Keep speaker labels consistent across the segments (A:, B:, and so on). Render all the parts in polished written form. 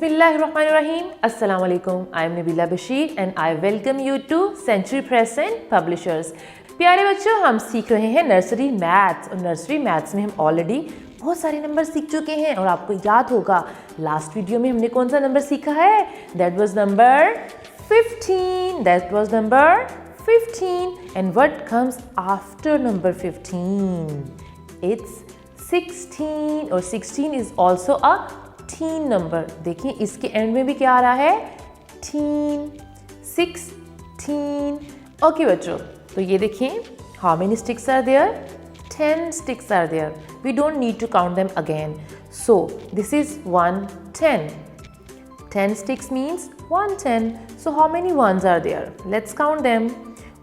A: Bismillahirrahmanirrahim. Assalamu alaikum. I am Nabila Bashir and I welcome you to Century Press and Publishers. प्यारे बच्चों, हम सीख रहे हैं नर्सरी मैथ्स और नर्सरी मैथ्स में हम ऑलरेडी बहुत सारे नंबर सीख चुके हैं और आपको याद होगा लास्ट वीडियो में हमने कौन सा नंबर सीखा है? That was number 15. That was number 15. And what comes after number 15? It's 16 और 16 is also a teen number. देखिए इसके एंड में भी क्या आ रहा है? teen, 16. ओके बच्चों, तो ये देखिए how many sticks are there? 10 sticks are there. We don't need to count them again. So this is 110. 10 sticks means 110. So how many ones are there? Let's count them.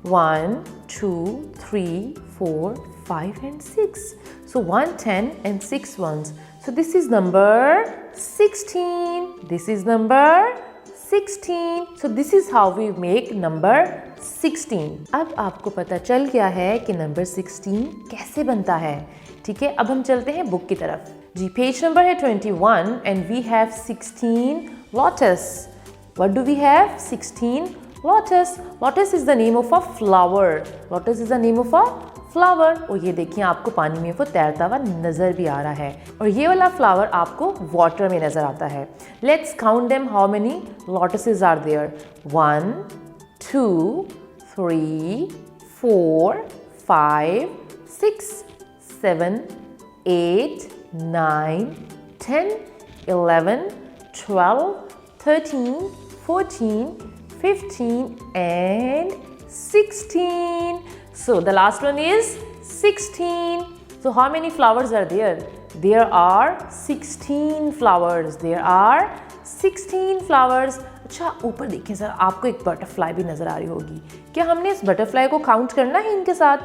A: 1, 2, 3, 4, 5 and 6. So 110 and 6 ones. So this is number 16. This is number 16. So this is how we make number 16. अब आपको पता चल गया है कि number 16 कैसे बनता है. ठीक है, अब हम चलते हैं बुक की तरफ. जी, पेज नंबर है 21 and we have 16 lotus. What do we have? 16 lotus. Lotus is the name of a flower. Lotus is the name of a flower. और ये देखिए आपको पानी में वो तैरता हुआ नजर भी आ रहा है और ये वाला फ्लावर आपको वाटर में नजर आता है. Let's count them. How many lotuses are there? 1, 2, 3, 4, 5, 6, 7, 8, 9, 10, 11, 12, 13, 14, 15 and 16. So the last one is 16. So how many flowers are there? There are 16 flowers. There are 16 flowers. अच्छा, ऊपर देखिए सर, आपको एक बटरफ्लाई भी नजर आ रही होगी. क्या हमने इस बटरफ्लाई को काउंट करना है इनके साथ?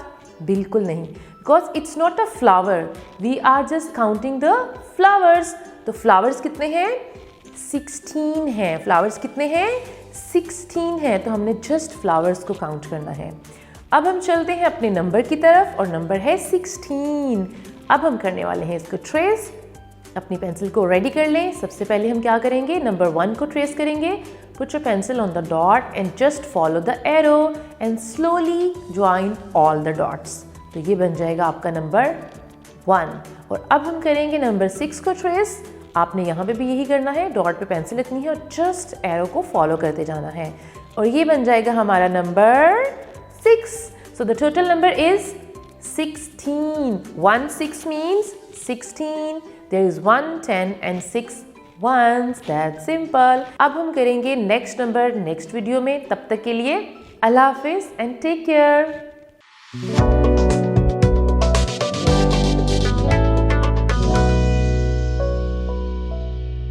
A: बिल्कुल नहीं, because it's not a flower. We are just counting the flowers. तो फ्लावर्स कितने हैं? 16 हैं. फ्लावर्स कितने हैं? 16 हैं. तो हमने जस्ट फ्लावर्स को काउंट करना है. अब हम चलते हैं अपने नंबर की तरफ और नंबर है 16. अब हम करने वाले हैं इसको ट्रेस. अपनी पेंसिल को रेडी कर लें. सबसे पहले हम क्या करेंगे? नंबर 1 को ट्रेस करेंगे. Put your pencil on the dot and just follow the arrow and slowly join all the dots. तो ये बन जाएगा आपका नंबर 1. और अब हम करेंगे नंबर 6 को ट्रेस. आपने यहाँ पे भी यही करना है. डॉट पे पेंसिल रखनी है और जस्ट एरो को फॉलो करते जाना है और ये बन जाएगा हमारा number 6. So the total number is 16. 1 6 means 16. There is 1 10 and 6 ones. That's simple. अब हम करेंगे नेक्स्ट नंबर नेक्स्ट वीडियो में. तब तक के लिए अल्लाह हाफिज and take care.